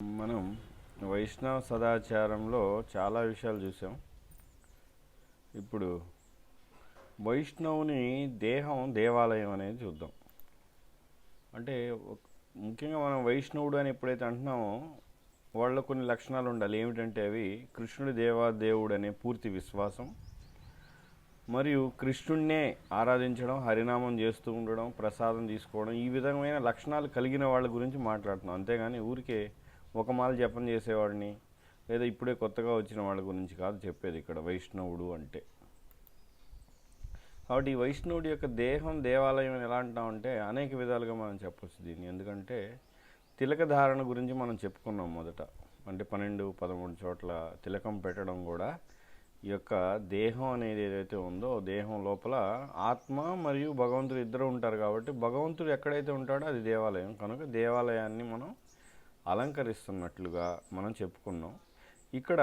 మనం వైష్ణవ సదాచారంలో చాలా విషయాలు చూసాం. ఇప్పుడు వైష్ణవుని దేహం దేవాలయం అనేది చూద్దాం. అంటే ముఖ్యంగా మనం వైష్ణవుడు అని ఎప్పుడైతే అంటున్నామో వాళ్ళలో కొన్ని లక్షణాలు ఉండాలి. ఏమిటంటే అవి కృష్ణుడి దేవాదేవుడు అనే పూర్తి విశ్వాసం, మరియు కృష్ణుడినే ఆరాధించడం, హరినామం చేస్తూ ఉండడం, ప్రసాదం తీసుకోవడం, ఈ విధమైన లక్షణాలు కలిగిన వాళ్ళ గురించి మాట్లాడుతున్నాం. అంతేగాని ఊరికే ఒక మాల జపం చేసేవాడిని లేదా ఇప్పుడే కొత్తగా వచ్చిన వాళ్ళ గురించి కాదు చెప్పేది ఇక్కడ వైష్ణవుడు అంటే. కాబట్టి ఈ వైష్ణవుడి యొక్క దేహం దేవాలయం అని ఎలా అంటామంటే అనేక విధాలుగా మనం చెప్పొచ్చు దీన్ని. ఎందుకంటే తిలక ధారణ గురించి మనం చెప్పుకున్నాం మొదట. అంటే 12-13 చోట్ల తిలకం పెట్టడం కూడా ఈ యొక్క దేహం అనేది ఏదైతే ఉందో దేహం లోపల ఆత్మ మరియు భగవంతుడు ఇద్దరు ఉంటారు. కాబట్టి భగవంతుడు ఎక్కడైతే ఉంటాడో అది దేవాలయం. కనుక దేవాలయాన్ని మనం అలంకరిస్తున్నట్లుగా మనం చెప్పుకున్నాం. ఇక్కడ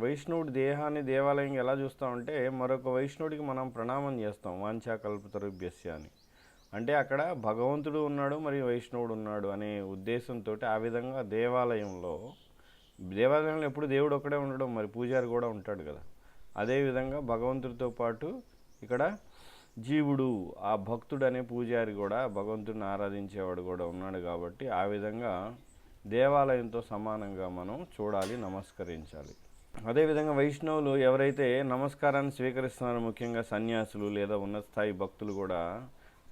వైష్ణవుడి దేహాన్ని దేవాలయం ఎలా చూస్తామంటే మరొక వైష్ణవుడికి మనం ప్రణామం చేస్తాం, వాంఛాకల్పతరుభ్యస్య అని. అంటే అక్కడ భగవంతుడు ఉన్నాడు మరియు వైష్ణవుడు ఉన్నాడు అనే ఉద్దేశంతో ఆ విధంగా దేవాలయంలో ఎప్పుడు దేవుడు ఒక్కడే ఉండడం, మరి పూజారి కూడా ఉంటాడు కదా. అదేవిధంగా భగవంతుడితో పాటు ఇక్కడ జీవుడు, ఆ భక్తుడు అనే పూజారి కూడా భగవంతుడిని ఆరాధించేవాడు కూడా ఉన్నాడు. కాబట్టి ఆ విధంగా దేవాలయంతో సమానంగా మనం చూడాలి, నమస్కరించాలి. అదేవిధంగా వైష్ణవులు ఎవరైతే నమస్కారాన్ని స్వీకరిస్తున్నారో, ముఖ్యంగా సన్యాసులు లేదా ఉన్నత స్థాయి భక్తులు కూడా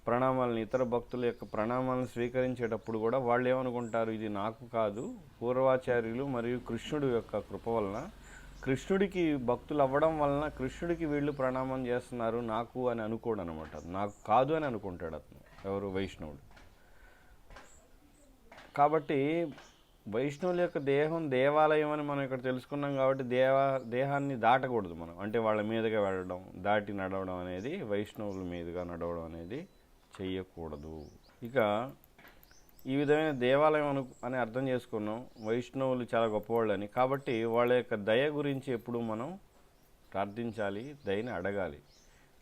ప్రణామాలను, ఇతర భక్తుల యొక్క ప్రణామాలను స్వీకరించేటప్పుడు కూడా వాళ్ళు ఏమనుకుంటారు, ఇది నాకు కాదు, పూర్వాచార్యులు మరియు కృష్ణుడి యొక్క కృప వలన, కృష్ణుడికి భక్తులు అవ్వడం వలన కృష్ణుడికి వీళ్ళు ప్రణామం చేస్తున్నారు, నాకు అని అనుకోడు అనమాట. నాకు కాదు అని అనుకుంటాడు అతను, ఎవరు వైష్ణవుడు. కాబట్టి వైష్ణవుల యొక్క దేహం దేవాలయం అని మనం ఇక్కడ తెలుసుకున్నాం. కాబట్టి దేహాన్ని దాటకూడదు మనం. అంటే వాళ్ళ మీదుగా వెళ్ళడం, దాటి నడవడం అనేది, వైష్ణవుల మీదుగా నడవడం అనేది చెయ్యకూడదు. ఇక ఈ విధమైన దేవాలయం అని అర్థం చేసుకున్నాం. వైష్ణవులు చాలా గొప్పవాళ్ళని. కాబట్టి వాళ్ళ యొక్క దయ గురించి ఎప్పుడు మనం ప్రార్థించాలి, దయని అడగాలి.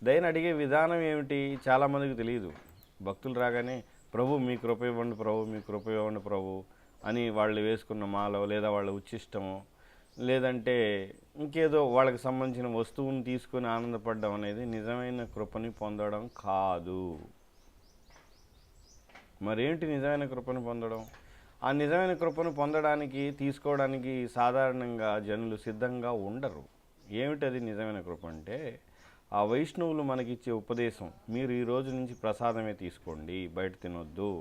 దయని అడిగే విధానం ఏమిటి చాలామందికి తెలియదు. భక్తులు రాగానే ప్రభు మీ కృప ఇవ్వండి, ప్రభు మీ కృప ఇవ్వండి ప్రభు అని వాళ్ళు వేసుకున్న మాలో లేదా వాళ్ళ ఉచ్చిష్టమో లేదంటే ఇంకేదో వాళ్ళకి సంబంధించిన వస్తువుని తీసుకొని ఆనందపడడం అనేది నిజమైన కృపని పొందడం కాదు. మరేంటి నిజమైన కృపను పొందడం? ఆ నిజమైన కృపను పొందడానికి, తీసుకోవడానికి సాధారణంగా జనులు సిద్ధంగా ఉండరు. ఏమిటది నిజమైన కృప అంటే, ఆ వైష్ణవులు మనకిచ్చే ఉపదేశం, మీరు ఈ రోజు నుంచి ప్రసాదమే తీసుకోండి, బయట తినొద్దు,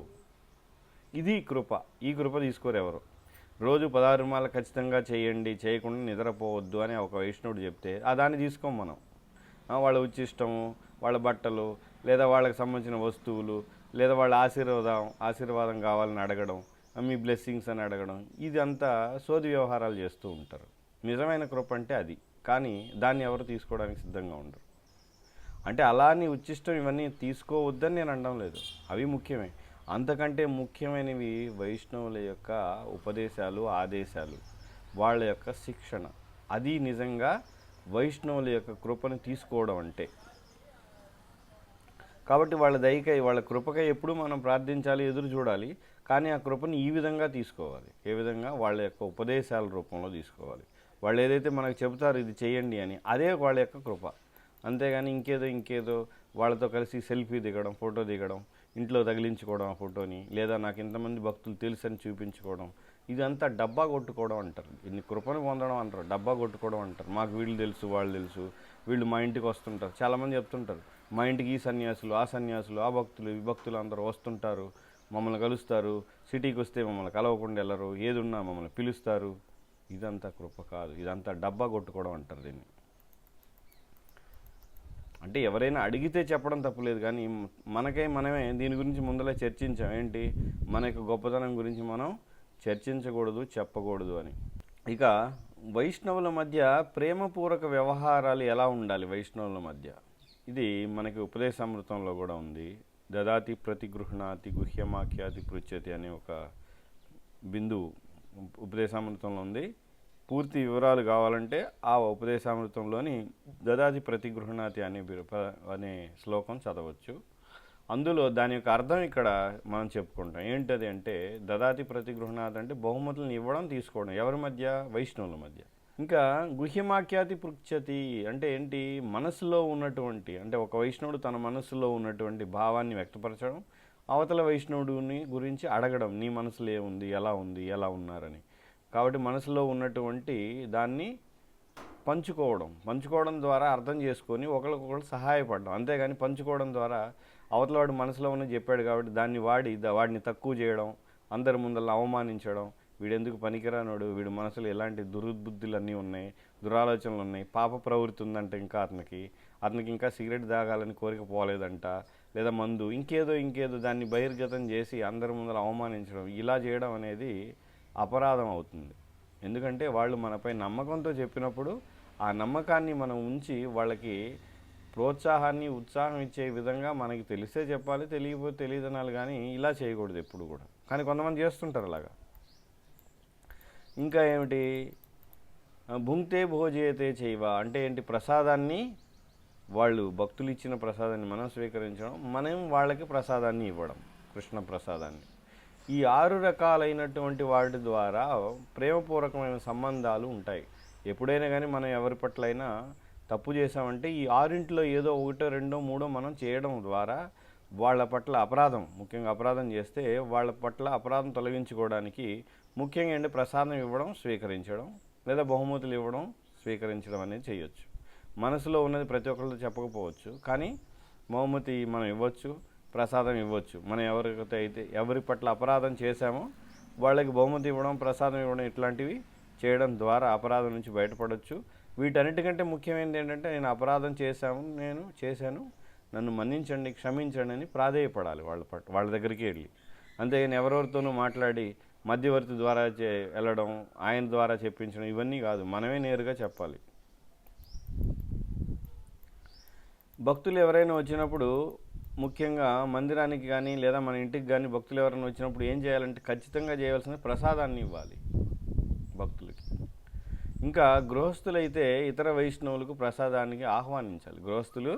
ఇది కృప. ఈ కృప తీసుకోరు ఎవరు. రోజు 16 మాల ఖచ్చితంగా చేయండి, చేయకుండా నిద్రపోవద్దు అని ఒక వైష్ణవుడు చెప్తే దాన్ని తీసుకోం మనం. వాళ్ళ ఉచ్చిష్టము, వాళ్ళ బట్టలు లేదా వాళ్ళకి సంబంధించిన వస్తువులు లేదా వాళ్ళ ఆశీర్వాదం కావాలని అడగడం, మీ బ్లెస్సింగ్స్ అని అడగడం, ఇది అంతా సోది వ్యవహారాలు చేస్తూ ఉంటారు. నిజమైన కృప అంటే అది. కానీ దాన్ని ఎవరు తీసుకోవడానికి సిద్ధంగా ఉండరు. అంటే అలా నీ ఉచ్చిష్టం ఇవన్నీ తీసుకోవద్దని నేను అనడం లేదు, అవి ముఖ్యమే. అంతకంటే ముఖ్యమైనవి వైష్ణవుల యొక్క ఉపదేశాలు, ఆదేశాలు, వాళ్ళ యొక్క శిక్షణ. అది నిజంగా వైష్ణవుల యొక్క కృపను తీసుకోవడం అంటే. కాబట్టి వాళ్ళ దయకై, వాళ్ళ కృపకై ఎప్పుడు మనం ప్రార్థించాలి, ఎదురు చూడాలి. కానీ ఆ కృపను ఈ విధంగా తీసుకోవాలి. ఏ విధంగా? వాళ్ళ యొక్క ఉపదేశాల రూపంలో తీసుకోవాలి. వాళ్ళు ఏదైతే మనకు చెబుతారు ఇది చేయండి అని, అదే వాళ్ళ యొక్క కృప. అంతేగాని ఇంకేదో వాళ్ళతో కలిసి సెల్ఫీ దిగడం, ఫోటో దిగడం, ఇంట్లో తగిలించుకోవడం ఆ ఫోటోని, లేదా నాకు ఇంతమంది భక్తులు తెలుసు అని చూపించుకోవడం, ఇదంతా డబ్బా కొట్టుకోవడం అంటారు. ఇన్ని కృపను పొందడం అంటారు, డబ్బా కొట్టుకోవడం అంటారు. మాకు వీళ్ళు తెలుసు, వాళ్ళు తెలుసు, వీళ్ళు మా ఇంటికి వస్తుంటారు. చాలామంది చెప్తుంటారు, మా ఇంటికి ఈ సన్యాసులు, ఆ సన్యాసులు, ఆ భక్తులు, ఈ భక్తులు అందరూ వస్తుంటారు, మమ్మల్ని కలుస్తారు, సిటీకి వస్తే మమ్మల్ని కలవకుండా వెళ్ళరు, ఏదున్నా మమ్మల్ని పిలుస్తారు. ఇదంతా కృప కాదు, ఇదంతా డబ్బా కొట్టుకోవడం అంటారు దీన్ని. అంటే ఎవరైనా అడిగితే చెప్పడం తప్పులేదు, కానీ మనమే దీని గురించి ముందలే చర్చించాం. ఏంటి? మన యొక్క గొప్పతనం గురించి మనం చర్చించకూడదు, చెప్పకూడదు అని. ఇక వైష్ణవుల మధ్య ప్రేమపూర్వక వ్యవహారాలు ఎలా ఉండాలి వైష్ణవుల మధ్య? ఇది మనకి ఉపదేశామృతంలో కూడా ఉంది. దదాతి ప్రతిగృహణాతి గుహ్యమాఖ్యాతి పృచ్యతి అనే ఒక బిందువు ఉపదేశామృతంలో ఉంది. పూర్తి వివరాలు కావాలంటే ఆ ఉపదేశామృతంలోని దదాతి ప్రతిగృహణాతి అనే శ్లోకం చదవచ్చు. అందులో దాని యొక్క అర్థం ఇక్కడ మనం చెప్పుకుంటాం. ఏంటది అంటే దదాతి ప్రతిగృహణాత్ అంటే బహుమతులను ఇవ్వడం తీసుకోవడం. ఎవరి మధ్య? వైష్ణవుల మధ్య. ఇంకా గుహ్యమాఖ్యాతి పృచ్ఛతి అంటే ఏంటి? మనసులో ఉన్నటువంటి అంటే ఒక వైష్ణవుడు తన మనసులో ఉన్నటువంటి భావాన్ని వ్యక్తపరచడం, అవతల వైష్ణవుడిని గురించి అడగడం, నీ మనసులో ఏముంది, ఎలా ఉంది, ఎలా ఉన్నారని. కాబట్టి మనసులో ఉన్నటువంటి దాన్ని పంచుకోవడం ద్వారా అర్థం చేసుకొని ఒకరికొకరు సహాయపడడం. అంతేగాని పంచుకోవడం ద్వారా అవతల వాడు మనసులో ఉన్నది చెప్పాడు కాబట్టి దాన్ని వాడిని తక్కువ చేయడం, అందరి ముందర అవమానించడం, వీడెందుకు పనికిరానోడు, వీడి మనసులో ఎలాంటి దుర్బుద్ధులు అన్నీ ఉన్నాయి, దురాలోచనలు ఉన్నాయి, పాప ప్రవృత్తి ఉందంట ఇంకా అతనికి ఇంకా సిగరెట్ తాగాలని కోరిక పోలేదంట, లేదా మందు ఇంకేదో దాన్ని బహిర్గతం చేసి అందరి ముందర అవమానించడం, ఇలా చేయడం అనేది అపరాధం అవుతుంది. ఎందుకంటే వాళ్ళు మనపై నమ్మకంతో చెప్పినప్పుడు ఆ నమ్మకాన్ని మనం ఉంచి వాళ్ళకి ప్రోత్సాహాన్ని ఉత్సాహం ఇచ్చే విధంగా మనకి తెలిసే చెప్పాలి, తెలియకపోతే తెలియదనాలి, కానీ ఇలా చేయకూడదు ఎప్పుడు కూడా. కానీ కొంతమంది చేస్తుంటారు అలాగా. ఇంకా ఏమిటి? భుంక్తే భోజయతే చైవ అంటే ఏంటి? ప్రసాదాన్ని వాళ్ళు భక్తులు ఇచ్చిన ప్రసాదాన్ని మనం స్వీకరించడం, మనం వాళ్ళకి ప్రసాదాన్ని ఇవ్వడం, కృష్ణ ప్రసాదాన్ని. ఈ 6 రకాలైనటువంటి వాటి ద్వారా ప్రేమపూర్వకమైన సంబంధాలు ఉంటాయి. ఎప్పుడైనా కానీ మనం ఎవరి పట్లైనా తప్పు చేసామంటే ఈ 6 ఏదో 1, 2, 3 మనం చేయడం ద్వారా వాళ్ళ పట్ల ముఖ్యంగా అపరాధం చేస్తే వాళ్ళ పట్ల అపరాధం తొలగించుకోవడానికి ముఖ్యంగా ఏంటి? ప్రసాదం ఇవ్వడం, స్వీకరించడం, లేదా బహుమతులు ఇవ్వడం, స్వీకరించడం అనేది చేయొచ్చు. మనసులో ఉన్నది ప్రతి ఒక్కరితో చెప్పకపోవచ్చు, కానీ బహుమతి మనం ఇవ్వచ్చు, ప్రసాదం ఇవ్వచ్చు. మనం ఎవరి పట్ల అపరాధం చేశామో వాళ్ళకి బహుమతి ఇవ్వడం, ప్రసాదం ఇవ్వడం, ఇట్లాంటివి చేయడం ద్వారా అపరాధం నుంచి బయటపడవచ్చు. వీటన్నిటికంటే ముఖ్యమైనది ఏంటంటే నేను అపరాధం చేశాను, నన్ను మన్నించండి, క్షమించండి అని ప్రాధేయపడాలి వాళ్ళ దగ్గరికి వెళ్ళి. అంతేగాని ఎవరెవరితోనూ మాట్లాడి మధ్యవర్తి ద్వారా వెళ్ళడం, ఆయన ద్వారా చెప్పించడం, ఇవన్నీ కాదు. మనమే నేరుగా చెప్పాలి. భక్తులు ఎవరైనా వచ్చినప్పుడు ముఖ్యంగా మందిరానికి కానీ లేదా మన ఇంటికి కానీ భక్తులు ఎవరైనా వచ్చినప్పుడు ఏం చేయాలంటే ఖచ్చితంగా చేయవలసిన ప్రసాదాన్ని ఇవ్వాలి భక్తులకి. ఇంకా గృహస్థులైతే ఇతర వైష్ణవులకు ప్రసాదానికి ఆహ్వానించాలి. గృహస్థులు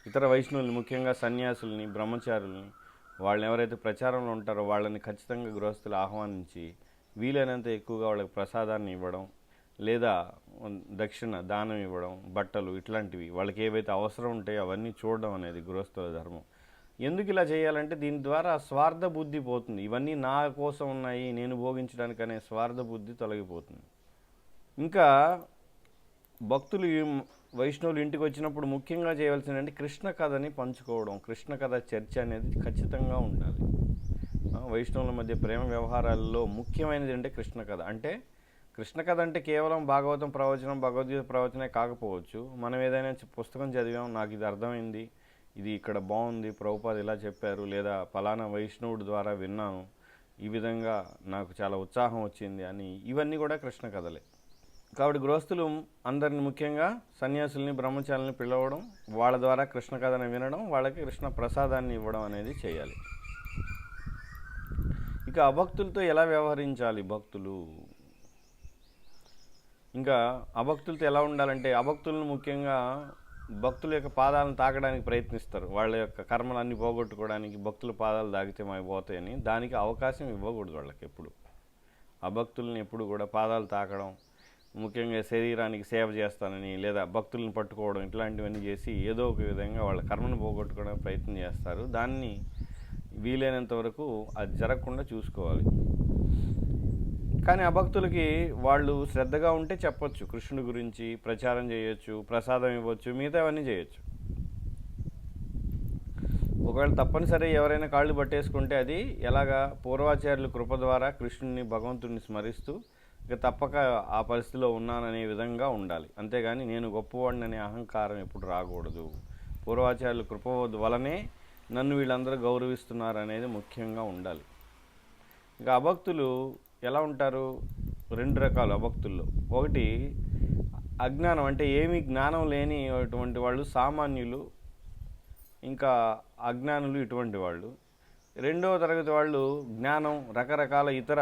ఇతర వైష్ణవులు ముఖ్యంగా సన్యాసుల్ని, బ్రహ్మచారుల్ని, వాళ్ళని ఎవరైతే ప్రచారంలో ఉంటారో వాళ్ళని ఖచ్చితంగా గృహస్థులు ఆహ్వానించి వీలైనంత ఎక్కువగా వాళ్ళకి ప్రసాదాన్ని ఇవ్వడం, లేదా దక్షిణ దానం ఇవ్వడం, బట్టలు, ఇట్లాంటివి వాళ్ళకి ఏవైతే అవసరం ఉంటాయో అవన్నీ చూడడం అనేది గృహస్థుల ధర్మం. ఎందుకు ఇలా చేయాలంటే దీని ద్వారా స్వార్థ బుద్ధి పోతుంది. ఇవన్నీ నా కోసం ఉన్నాయి, నేను భోగించడానికి అనే స్వార్థ బుద్ధి తొలగిపోతుంది. ఇంకా భక్తులు వైష్ణవులు ఇంటికి వచ్చినప్పుడు ముఖ్యంగా చేయవలసిందంటే కృష్ణ కథని పంచుకోవడం, కృష్ణ కథ చర్చ అనేది ఖచ్చితంగా ఉండాలి. వైష్ణవుల మధ్య ప్రేమ వ్యవహారాల్లో ముఖ్యమైనది అంటే కృష్ణ కథ. అంటే కృష్ణ కథ అంటే కేవలం భాగవతం ప్రవచనం, భగవద్గీత ప్రవచనే కాకపోవచ్చు. మనం ఏదైనా పుస్తకం చదివాం, నాకు ఇది అర్థమైంది, ఇది ఇక్కడ బాగుంది, ప్రభుపాద ఇలా చెప్పారు, లేదా ఫలానా వైష్ణవుడి ద్వారా విన్నాను, ఈ విధంగా నాకు చాలా ఉత్సాహం వచ్చింది అని, ఇవన్నీ కూడా కృష్ణ కథలే. కాబట్టి గృహస్థులు అందరిని ముఖ్యంగా సన్యాసుల్ని, బ్రహ్మచారుల్ని పిలవడం, వాళ్ళ ద్వారా కృష్ణ కథను వినడం, వాళ్ళకి కృష్ణ ప్రసాదాన్ని ఇవ్వడం అనేది చేయాలి. ఇక అభక్తులతో ఎలా వ్యవహరించాలి భక్తులు? ఇంకా అభక్తులతో ఎలా ఉండాలంటే అభక్తులను ముఖ్యంగా భక్తుల యొక్క పాదాలను తాకడానికి ప్రయత్నిస్తారు. వాళ్ళ యొక్క కర్మలన్నీ పోగొట్టుకోవడానికి భక్తుల పాదాలు తాకితే పోతాయని దానికి అవకాశం ఇవ్వకూడదు వాళ్ళకి. ఎప్పుడు అభక్తుల్ని ఎప్పుడు కూడా పాదాలు తాకడం, ముఖ్యంగా శరీరానికి సేవ చేస్తానని లేదా భక్తులను పట్టుకోవడం, ఇట్లాంటివన్నీ చేసి ఏదో ఒక విధంగా వాళ్ళ కర్మను పోగొట్టుకోవడానికి ప్రయత్నం చేస్తారు. దాన్ని వీలైనంత వరకు అది జరగకుండా చూసుకోవాలి. కానీ అభక్తులకి వాళ్ళు శ్రద్ధగా ఉంటే చెప్పొచ్చు, కృష్ణుడి గురించి ప్రచారం చేయొచ్చు, ప్రసాదం ఇవ్వచ్చు, మిగతావన్నీ చేయొచ్చు. ఒకవేళ తప్పనిసరి ఎవరైనా కాళ్ళు పట్టేసుకుంటే అది ఎలాగా? పూర్వాచార్యుల కృప ద్వారా కృష్ణుడిని, భగవంతుడిని స్మరిస్తూ ఇక తప్పక ఆ పరిస్థితిలో ఉన్నాననే విధంగా ఉండాలి. అంతేగాని నేను గొప్పవాడిని అనే అహంకారం ఎప్పుడు రాకూడదు. పూర్వాచార్యుల కృప వలనే నన్ను వీళ్ళందరూ గౌరవిస్తున్నారు అనేది ముఖ్యంగా ఉండాలి. ఇక అభక్తులు ఎలా ఉంటారు? 2 రకాలు అభక్తుల్లో. ఒకటి అజ్ఞానం, అంటే ఏమీ జ్ఞానం లేని అటువంటి వాళ్ళు సామాన్యులు, ఇంకా అజ్ఞానులు ఇటువంటి వాళ్ళు. 2వ తరగతి వాళ్ళు జ్ఞానం, రకరకాల ఇతర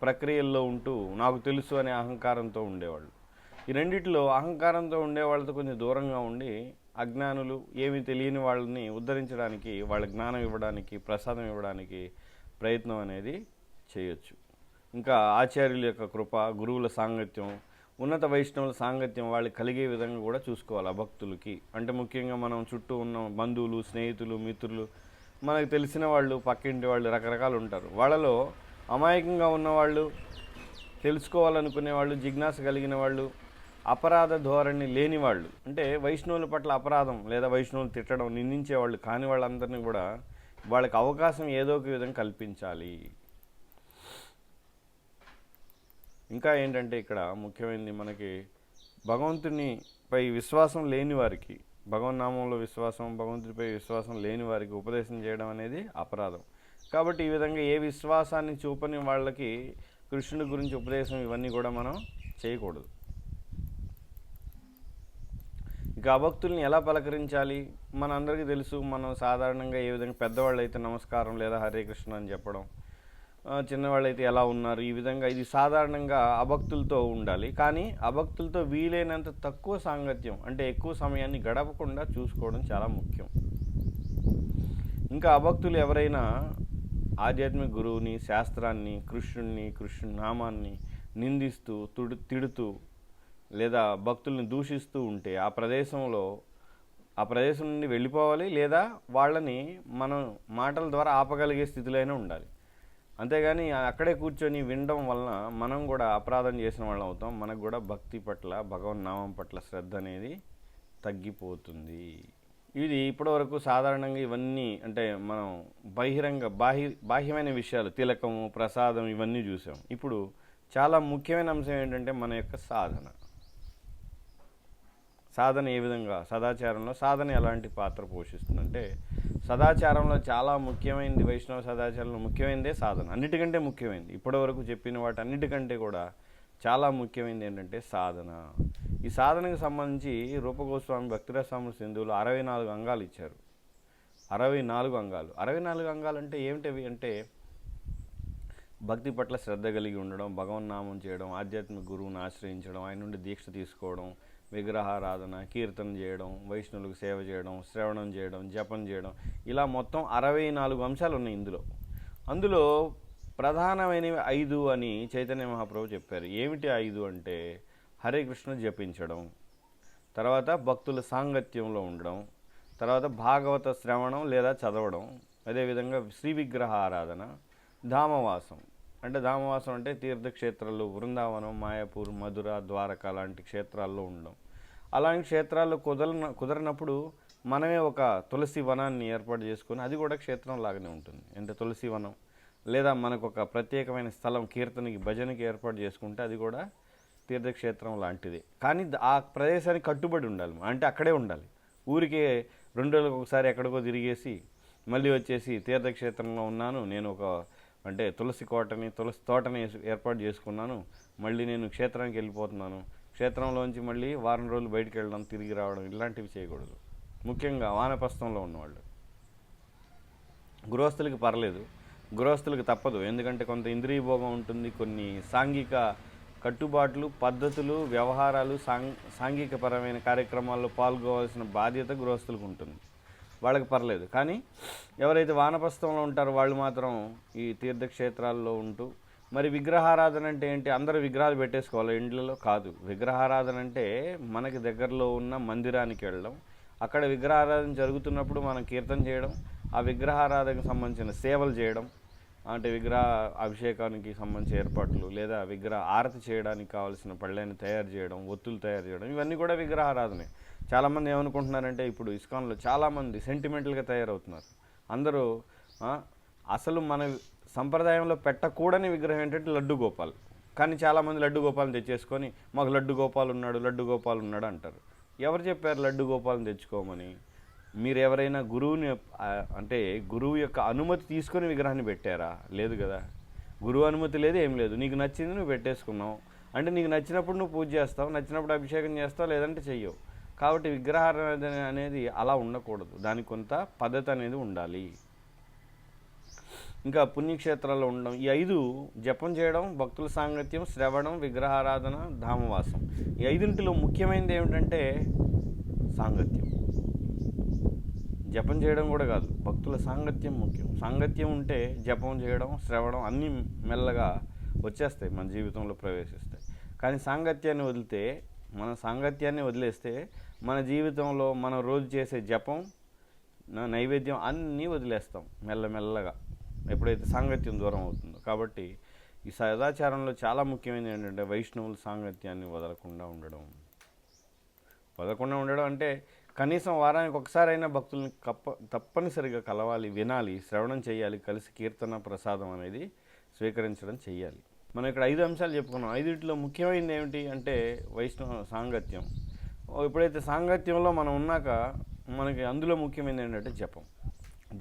ప్రక్రియల్లో ఉంటూ నాకు తెలుసు అనే అహంకారంతో ఉండేవాళ్ళు. ఈ రెండిట్లో అహంకారంతో ఉండే వాళ్ళతో కొంచెం దూరంగా ఉండి అజ్ఞానులు, ఏమీ తెలియని వాళ్ళని ఉద్ధరించడానికి, వాళ్ళ జ్ఞానం ఇవ్వడానికి, ప్రసాదం ఇవ్వడానికి ప్రయత్నం అనేది చేయొచ్చు. ఇంకా ఆచార్యుల యొక్క కృప, గురువుల సాంగత్యం, ఉన్నత వైష్ణవుల సాంగత్యం వాళ్ళకి కలిగే విధంగా కూడా చూసుకోవాలి ఆ భక్తులకి. అంటే ముఖ్యంగా మనం చుట్టూ ఉన్న బంధువులు, స్నేహితులు, మిత్రులు, మనకు తెలిసిన వాళ్ళు, పక్కింటి వాళ్ళు రకరకాలు ఉంటారు. వాళ్ళలో అమాయకంగా ఉన్నవాళ్ళు, తెలుసుకోవాలనుకునే వాళ్ళు, జిజ్ఞాస కలిగిన వాళ్ళు, అపరాధ ధోరణి లేని వాళ్ళు, అంటే వైష్ణవుల పట్ల అపరాధం లేదా వైష్ణవులు తిట్టడం, నిందించేవాళ్ళు కాని వాళ్ళందరినీ కూడా వాళ్ళకి అవకాశం ఏదో ఒక విధంగా కల్పించాలి. ఇంకా ఏంటంటే ఇక్కడ ముఖ్యమైనది మనకి భగవంతునిపై విశ్వాసం లేని వారికి, భగవన్నామంలో విశ్వాసం, భగవంతుడిపై విశ్వాసం లేని వారికి ఉపదేశం చేయడం అనేది అపరాధం. కాబట్టి ఈ విధంగా ఏ విశ్వాసాన్ని చూపని వాళ్ళకి కృష్ణుడి గురించి ఉపదేశం ఇవన్నీ కూడా మనం చేయకూడదు. ఇక అభక్తుల్ని ఎలా పలకరించాలి? మనందరికీ తెలుసు. మనం సాధారణంగా ఏ విధంగా పెద్దవాళ్ళు అయితే నమస్కారం లేదా హరే కృష్ణ అని చెప్పడం, చిన్నవాళ్ళు అయితే ఎలా ఉన్నారు, ఈ విధంగా ఇది సాధారణంగా అభక్తులతో ఉండాలి. కానీ అభక్తులతో వీలైనంత తక్కువ సాంగత్యం, అంటే ఎక్కువ సమయాన్ని గడపకుండా చూసుకోవడం చాలా ముఖ్యం. ఇంకా అభక్తులు ఎవరైనా ఆధ్యాత్మిక గురువుని, శాస్త్రాన్ని, కృష్ణుడిని, కృష్ణుడి నామాన్ని నిందిస్తూ, తిడుతూ లేదా భక్తుల్ని దూషిస్తూ ఉంటే ఆ ప్రదేశం నుండి వెళ్ళిపోవాలి, లేదా వాళ్ళని మనం మాటల ద్వారా ఆపగలిగే స్థితిలోనే ఉండాలి. అంతేగాని అక్కడే కూర్చొని వినడం వలన మనం కూడా అపరాధం చేసిన వాళ్ళం అవుతాం. మనకు కూడా భక్తి పట్ల, భగవన్నామం పట్ల శ్రద్ధ అనేది తగ్గిపోతుంది. ఇది ఇప్పటివరకు సాధారణంగా ఇవన్నీ అంటే మనం బాహ్యమైన విషయాలు, తిలకము, ప్రసాదం ఇవన్నీ చూసాం. ఇప్పుడు చాలా ముఖ్యమైన అంశం ఏంటంటే మన యొక్క సాధన ఏ విధంగా, సదాచారంలో సాధన ఎలాంటి పాత్ర పోషిస్తుందంటే, సదాచారంలో చాలా ముఖ్యమైనది, వైష్ణవ సదాచారంలో ముఖ్యమైనదే సాధన. అన్నిటికంటే ముఖ్యమైనది, ఇప్పటివరకు చెప్పిన వాటి అన్నిటికంటే కూడా చాలా ముఖ్యమైనది ఏంటంటే సాధన. ఈ సాధనకు సంబంధించి రూపగోస్వామి భక్తిరసామృత సింధువులో 64 అంగాలు ఇచ్చారు. 64 అంగాలు. 64 అంగాలు అంటే ఏమిటవి అంటే, భక్తి పట్ల శ్రద్ధ కలిగి ఉండడం, భగవన్నామం చేయడం, ఆధ్యాత్మిక గురువుని ఆశ్రయించడం, ఆయన నుండి దీక్ష తీసుకోవడం, విగ్రహారాధన, కీర్తన చేయడం, వైష్ణవులకు సేవ చేయడం, శ్రవణం చేయడం, జపం చేయడం, ఇలా మొత్తం 64 అంశాలు ఉన్నాయి అందులో ప్రధానమైనవి 5 అని చైతన్య మహాప్రభు చెప్పారు. ఏమిటి 5 అంటే, హరే కృష్ణ జపించడం, తర్వాత భక్తుల సాంగత్యంలో ఉండడం, తర్వాత భాగవత శ్రవణం లేదా చదవడం, అదేవిధంగా శ్రీ విగ్రహ ఆరాధన, ధామవాసం అంటే తీర్థక్షేత్రాలు, బృందావనం, మాయాపూర్, మధుర, ద్వారక లాంటి క్షేత్రాల్లో ఉండడం. అలాంటి క్షేత్రాల్లో కుదరనప్పుడు మనమే ఒక తులసి వనాన్ని ఏర్పాటు చేసుకొని, అది కూడా క్షేత్రం లాగానే ఉంటుంది. అంటే తులసి వనం, లేదా మనకు ఒక ప్రత్యేకమైన స్థలం కీర్తనకి, భజనకి ఏర్పాటు చేసుకుంటే అది కూడా తీర్థక్షేత్రం లాంటిదే. కానీ ఆ ప్రదేశానికి కట్టుబడి ఉండాలి, అంటే అక్కడే ఉండాలి. ఊరికే 2 రోజులకు ఒకసారి ఎక్కడికో తిరిగేసి మళ్ళీ వచ్చేసి తీర్థక్షేత్రంలో ఉన్నాను, నేను ఒక అంటే తులసి తోటని ఏర్పాటు చేసుకున్నాను, మళ్ళీ నేను క్షేత్రానికి వెళ్ళిపోతున్నాను, క్షేత్రంలోంచి మళ్ళీ వారం రోజులు బయటికి వెళ్ళడం, తిరిగి రావడం, ఇలాంటివి చేయకూడదు. ముఖ్యంగా వానప్రస్థంలో ఉన్నవాళ్ళు. గృహస్థులకి పర్లేదు, గృహస్థులకు తప్పదు. ఎందుకంటే కొంత ఇంద్రియ భోగం ఉంటుంది, కొన్ని సాంఘిక కట్టుబాట్లు, పద్ధతులు, వ్యవహారాలు, సాంఘికపరమైన కార్యక్రమాల్లో పాల్గొవాల్సిన బాధ్యత గృహస్థులకు ఉంటుంది. వాళ్ళకి పర్లేదు. కానీ ఎవరైతే వానప్రస్థంలో ఉంటారో వాళ్ళు మాత్రం ఈ తీర్థక్షేత్రాల్లో ఉంటూ, మరి విగ్రహారాధన అంటే ఏంటి? అందరూ విగ్రహాలు పెట్టేసుకోవాలి ఇండ్లలో కాదు. విగ్రహారాధన అంటే మనకి దగ్గరలో ఉన్న మందిరానికి వెళ్ళడం, అక్కడ విగ్రహారాధన జరుగుతున్నప్పుడు మనం కీర్తన చేయడం, ఆ విగ్రహారాధనకు సంబంధించిన సేవలు చేయడం, అంటే విగ్రహ అభిషేకానికి సంబంధించిన ఏర్పాట్లు, లేదా విగ్రహ ఆరతి చేయడానికి కావాల్సిన పళ్ళని తయారు చేయడం, ఒత్తులు తయారు చేయడం, ఇవన్నీ కూడా విగ్రహారాధనే. చాలామంది ఏమనుకుంటున్నారంటే, ఇప్పుడు ఇస్కాన్లో చాలామంది సెంటిమెంటల్గా తయారవుతున్నారు. అందరూ అసలు మన సంప్రదాయంలో పెట్టకూడని విగ్రహం ఏంటంటే లడ్డు గోపాల్. కానీ చాలామంది లడ్డు గోపాలను తెచ్చేసుకొని మాకు లడ్డు గోపాల్ ఉన్నాడు అంటారు. ఎవరు చెప్పారు లడ్డు గోపాలను తెచ్చుకోమని? మీరు ఎవరైనా గురువుని అంటే గురువు యొక్క అనుమతి తీసుకొని విగ్రహాన్ని పెట్టారా? లేదు కదా. గురువు అనుమతి లేదు, ఏం లేదు. నీకు నచ్చింది నువ్వు పెట్టేసుకున్నావు. అంటే నీకు నచ్చినప్పుడు నువ్వు పూజ చేస్తావు, నచ్చినప్పుడు అభిషేకం చేస్తావు, లేదంటే చెయ్యవు. కాబట్టి విగ్రహారాధన అనేది అలా ఉండకూడదు, దానికి కొంత పద్ధతి అనేది ఉండాలి. ఇంకా పుణ్యక్షేత్రాల్లో ఉండడం, ఈ 5 జపం చేయడం, భక్తుల సాంగత్యం, శ్రవణం, విగ్రహారాధన, ధామవాసం, ఈ 5 ముఖ్యమైనది ఏమిటంటే సాంగత్యం. జపం చేయడం కూడా కాదు, భక్తుల సాంగత్యం ముఖ్యం. సాంగత్యం ఉంటే జపం చేయడం, శ్రవణం అన్నీ మెల్లగా వచ్చేస్తాయి, మన జీవితంలో ప్రవేశిస్తాయి. కానీ సాంగత్యాన్ని వదిలేస్తే మన జీవితంలో మనం రోజు చేసే జపం, నైవేద్యం అన్నీ వదిలేస్తాం మెల్లమెల్లగా, ఎప్పుడైతే సాంగత్యం దూరం అవుతుందో. కాబట్టి ఈ సదాచారంలో చాలా ముఖ్యమైనది ఏంటంటే వైష్ణవుల సాంగత్యాన్ని వదలకుండా ఉండడం. అంటే కనీసం వారానికి ఒకసారైనా భక్తుల్ని తప్పనిసరిగా కలవాలి, వినాలి, శ్రవణం చేయాలి, కలిసి కీర్తన ప్రసాదం అనేది స్వీకరించడం చెయ్యాలి. మనం ఇక్కడ 5 అంశాలు చెప్పుకున్నాం. 5 ముఖ్యమైనది ఏమిటి అంటే వైష్ణవ సాంగత్యం. ఎప్పుడైతే సాంగత్యంలో మనం ఉన్నాక మనకి అందులో ముఖ్యమైనది ఏంటంటే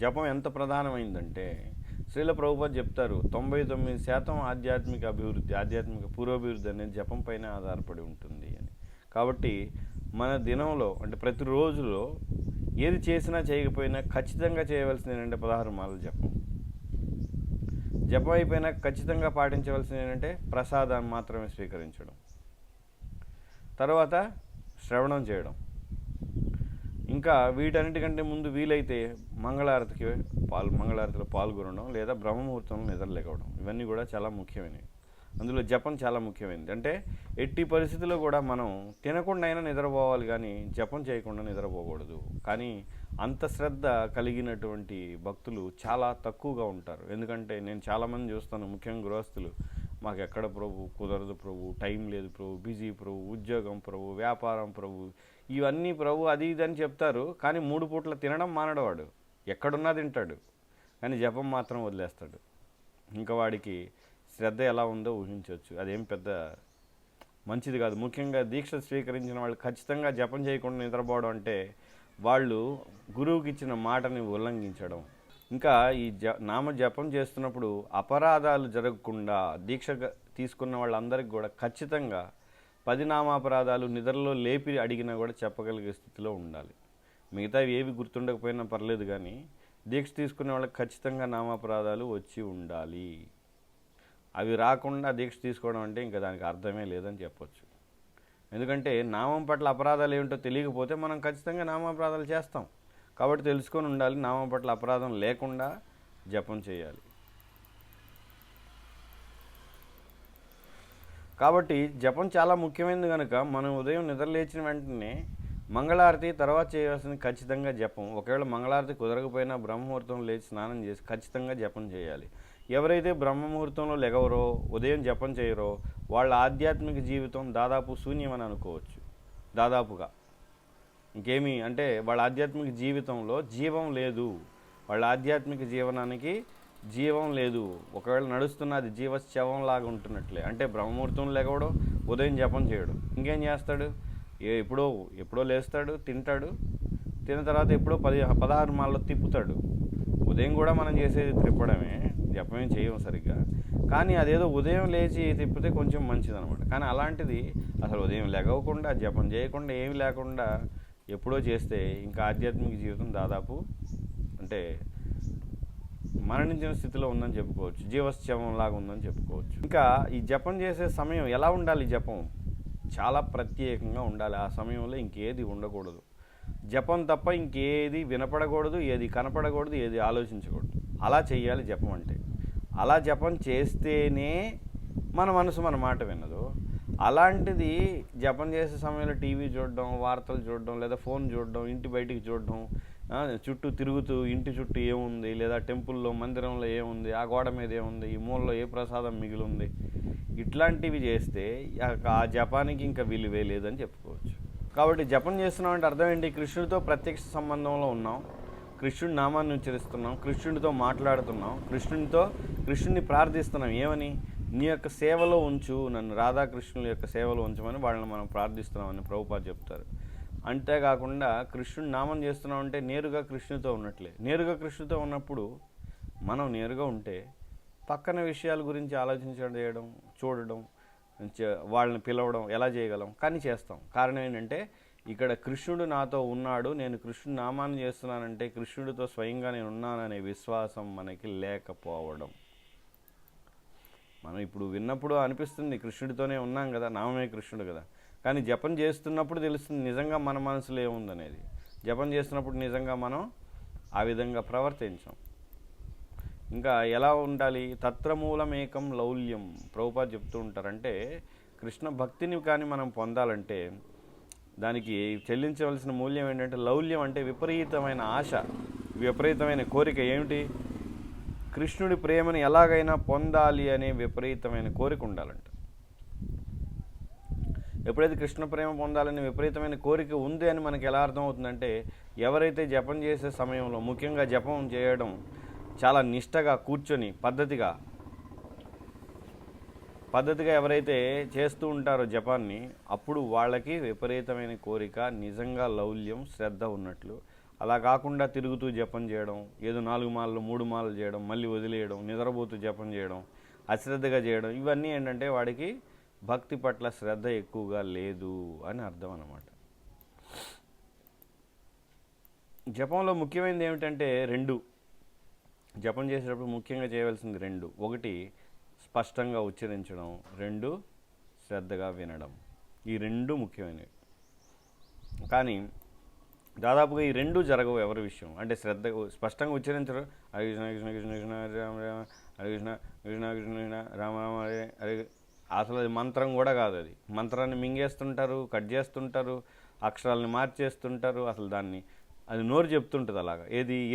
జపం ఎంత ప్రధానమైందంటే శ్రీల ప్రభుపాద చెప్తారు, 99% ఆధ్యాత్మిక పూర్వాభివృద్ధి అనేది జపం పైన ఆధారపడి ఉంటుంది అని. కాబట్టి మన దినంలో అంటే ప్రతి రోజులో ఏది చేసినా చేయకపోయినా ఖచ్చితంగా చేయవలసింది ఏంటంటే 16 మాలలు జపం అయిపోయినా ఖచ్చితంగా పాటించవలసింది ఏంటంటే ప్రసాదాన్ని మాత్రమే స్వీకరించడం, తర్వాత శ్రవణం చేయడం, ఇంకా వీటన్నిటికంటే ముందు వీలైతే మంగళారతిలో పాల్గొనడం లేదా బ్రహ్మముహూర్తంలో నిద్రలేగవడం. ఇవన్నీ కూడా చాలా ముఖ్యమైనవి. అందులో జపం చాలా ముఖ్యమైనది. అంటే ఎట్టి పరిస్థితుల్లో కూడా మనం తినకుండా అయినా నిద్రపోవాలి, కానీ జపం చేయకుండా నిద్రపోకూడదు. కానీ అంత శ్రద్ధ కలిగినటువంటి భక్తులు చాలా తక్కువగా ఉంటారు. ఎందుకంటే నేను చాలామంది చూస్తాను, ముఖ్యంగా గృహస్థులు, మాకు ఎక్కడ ప్రభు కుదరదు ప్రభు, టైం లేదు ప్రభు, బిజీ ప్రభు, ఉద్యోగం ప్రభు, వ్యాపారం ప్రభు, ఇవన్నీ ప్రభు అది ఇది అని చెప్తారు. కానీ 3 పూట్ల తినడం మానడవాడు, ఎక్కడున్నా తింటాడు, కానీ జపం మాత్రం వదిలేస్తాడు. ఇంకా వాడికి శ్రద్ధ ఎలా ఉందో ఊహించవచ్చు. అదేం పెద్ద మంచిది కాదు. ముఖ్యంగా దీక్ష స్వీకరించిన వాళ్ళు ఖచ్చితంగా జపం చేయకుండా నిద్రపోవడం అంటే వాళ్ళు గురువుకి ఇచ్చిన మాటని ఉల్లంఘించడం. ఇంకా ఈ నామ జపం చేస్తున్నప్పుడు అపరాధాలు జరగకుండా దీక్ష తీసుకున్న వాళ్ళందరికీ కూడా ఖచ్చితంగా 10 నామాపరాధాలు నిద్రలో లేపి అడిగినా కూడా చెప్పగలిగే స్థితిలో ఉండాలి. మిగతా ఏవి గుర్తుండకపోయినా పర్లేదు, కానీ దీక్ష తీసుకునే వాళ్ళకి ఖచ్చితంగా నామాపరాధాలు వచ్చి ఉండాలి. అవి రాకుండా దీక్ష తీసుకోవడం అంటే ఇంకా దానికి అర్థమే లేదని చెప్పొచ్చు. ఎందుకంటే నామం పట్ల అపరాధాలు ఏమిటో తెలియకపోతే మనం ఖచ్చితంగా నామాపరాధాలు చేస్తాం. కాబట్టి తెలుసుకొని ఉండాలి, నామం పట్ల అపరాధం లేకుండా జపం చేయాలి. కాబట్టి జపం చాలా ముఖ్యమైనది కనుక మనం ఉదయం నిద్రలేచిన వెంటనే మంగళారతి తర్వాత చేయవలసింది ఖచ్చితంగా జపం. ఒకవేళ మంగళారతి కుదరకపోయినా బ్రహ్మముహూర్తంలో లేచి స్నానం చేసి ఖచ్చితంగా జపం చేయాలి. ఎవరైతే బ్రహ్మముహూర్తంలో లెగవరో, ఉదయం జపం చేయరో, వాళ్ళ ఆధ్యాత్మిక జీవితం దాదాపు శూన్యమని అనుకోవచ్చు. దాదాపుగా ఇంకేమీ అంటే వాళ్ళ ఆధ్యాత్మిక జీవితంలో జీవం లేదు, వాళ్ళ ఆధ్యాత్మిక జీవనానికి జీవం లేదు. ఒకవేళ నడుస్తున్న అది జీవశవంలాగా ఉంటున్నట్లే. అంటే బ్రహ్మముహూర్తం లెగవడం, ఉదయం జపం చేయడం, ఇంకేం చేస్తాడు? ఎప్పుడో లేస్తాడు, తింటాడు, తిన్న తర్వాత ఎప్పుడో 16 మాలలో తిప్పుతాడు. ఉదయం కూడా మనం చేసేది తిప్పడమే, జపమేం చేయము సరిగ్గా. కానీ అదేదో ఉదయం లేచి తిప్పితే కొంచెం మంచిదనమాట. కానీ అలాంటిది అసలు ఉదయం లెగవకుండా, జపం చేయకుండా, ఏమి లేకుండా ఎప్పుడో చేస్తే ఇంకా ఆధ్యాత్మిక జీవితం దాదాపు అంటే మరణించిన స్థితిలో ఉందని చెప్పుకోవచ్చు, జీవశవంలాగా ఉందని చెప్పుకోవచ్చు. ఇంకా ఈ జపం చేసే సమయం ఎలా ఉండాలి? జపం చాలా ప్రత్యేకంగా ఉండాలి. ఆ సమయంలో ఇంకేది ఉండకూడదు. జపం తప్ప ఇంకేది వినపడకూడదు, ఏది కనపడకూడదు, ఏది ఆలోచించకూడదు. అలా చెయ్యాలి జపం అంటే. అలా జపం చేస్తేనే మన మనసు మన మాట వినదు. అలాంటిది జపం చేసే సమయంలో టీవీ చూడడం, వార్తలు చూడడం, లేదా ఫోన్ చూడడం, ఇంటి బయటికి చూడడం, చుట్టూ తిరుగుతూ ఇంటి చుట్టూ ఏముంది, లేదా టెంపుల్లో మందిరంలో ఏముంది, ఆ గోడ మీద ఏముంది, ఈ మూలలో ఏ ప్రసాదం మిగిలి ఉంది, ఇట్లాంటివి చేస్తే ఆ జపానికి ఇంకా విలువే లేదని చెప్పుకోవచ్చు. కాబట్టి జపం చేస్తున్నామంటే అర్థం ఏంటి? కృష్ణుడితో ప్రత్యక్ష సంబంధంలో ఉన్నాం, కృష్ణుడి నామాన్ని ఉచ్చరిస్తున్నాం, కృష్ణుడితో మాట్లాడుతున్నాం, కృష్ణుడిని ప్రార్థిస్తున్నాం. ఏమని? నీ యొక్క సేవలో ఉంచు, నన్ను రాధాకృష్ణుల యొక్క సేవలో ఉంచమని వాళ్ళని మనం ప్రార్థిస్తున్నామని ప్రభుపాద చెప్తారు. అంతేకాకుండా కృష్ణుడి నామం చేస్తున్నామంటే నేరుగా కృష్ణుడితో ఉన్నట్లే. నేరుగా కృష్ణుడితో ఉన్నప్పుడు మనం నేరుగా ఉంటే పక్కన విషయాల గురించి ఆలోచించడం, చూడడం, వాళ్ళని పిలవడం ఎలా చేయగలం? కానీ చేస్తాం. కారణం ఏంటంటే ఇక్కడ కృష్ణుడు నాతో ఉన్నాడు, నేను కృష్ణుడి నామాన్ని చేస్తున్నానంటే కృష్ణుడితో స్వయంగా నేను ఉన్నాననే విశ్వాసం మనకి లేకపోవడం. మనం ఇప్పుడు విన్నప్పుడు అనిపిస్తుంది కృష్ణుడితోనే ఉన్నాం కదా, నామమే కృష్ణుడు కదా. కానీ జపం చేస్తున్నప్పుడు తెలుస్తుంది నిజంగా మన మనసులో ఏముందనేది. జపం చేస్తున్నప్పుడు నిజంగా మనం ఆ విధంగా ప్రవర్తించాం. ఇంకా ఎలా ఉండాలి? తత్రమూలమేకం లౌల్యం. ప్రభుపాద చెప్తూ ఉంటారంటే కృష్ణ భక్తిని కానీ మనం పొందాలంటే దానికి చెల్లించవలసిన మూల్యం ఏంటంటే లౌల్యం అంటే విపరీతమైన ఆశ, విపరీతమైన కోరిక. ఏమిటి? కృష్ణుడి ప్రేమను ఎలాగైనా పొందాలి అనే విపరీతమైన కోరిక ఉండాలంట. ఎప్పుడైతే కృష్ణ ప్రేమ పొందాలని విపరీతమైన కోరిక ఉంది అని మనకి ఎలా అర్థమవుతుందంటే, ఎవరైతే జపం చేసే సమయంలో, ముఖ్యంగా జపం చేయడం చాలా నిష్టగా కూర్చొని పద్ధతిగా ఎవరైతే చేస్తూ ఉంటారో జపాన్ని, అప్పుడు వాళ్ళకి విపరీతమైన కోరిక, నిజంగా లౌల్యం, శ్రద్ధ ఉన్నట్లు. అలా కాకుండా తిరుగుతూ జపం చేయడం, ఏదో 4 మాలలు 3 మాలలు చేయడం, మళ్ళీ వదిలేయడం, నిద్రపోతూ జపం చేయడం, అశ్రద్ధగా చేయడం, ఇవన్నీ ఏంటంటే వాడికి భక్తి పట్ల శ్రద్ధ ఎక్కువగా లేదు అని అర్థం అన్నమాట. జపంలో ముఖ్యమైనది ఏమిటంటే 2. జపం చేసేటప్పుడు ముఖ్యంగా చేయవలసింది 2. 1 స్పష్టంగా ఉచ్చరించడం, 2 శ్రద్ధగా వినడం. ఈ 2 ముఖ్యమైనవి. కానీ దాదాపుగా ఈ 2 జరగవు ఎవరి విషయం. అంటే స్పష్టంగా ఉచ్చరించరు. హరే కృష్ణ కృష్ణ కృష్ణ కృష్ణ హరే రామ రామ హరే కృష్ణ కృష్ణ కృష్ణ కృష్ణ రామ రామ హరే హరే. అసలు అది మంత్రం కూడా కాదు. అది మంత్రాన్ని మింగేస్తుంటారు, కట్ చేస్తుంటారు, అక్షరాలని మార్చేస్తుంటారు. అసలు అది నోరు చెప్తుంటుంది అలాగా,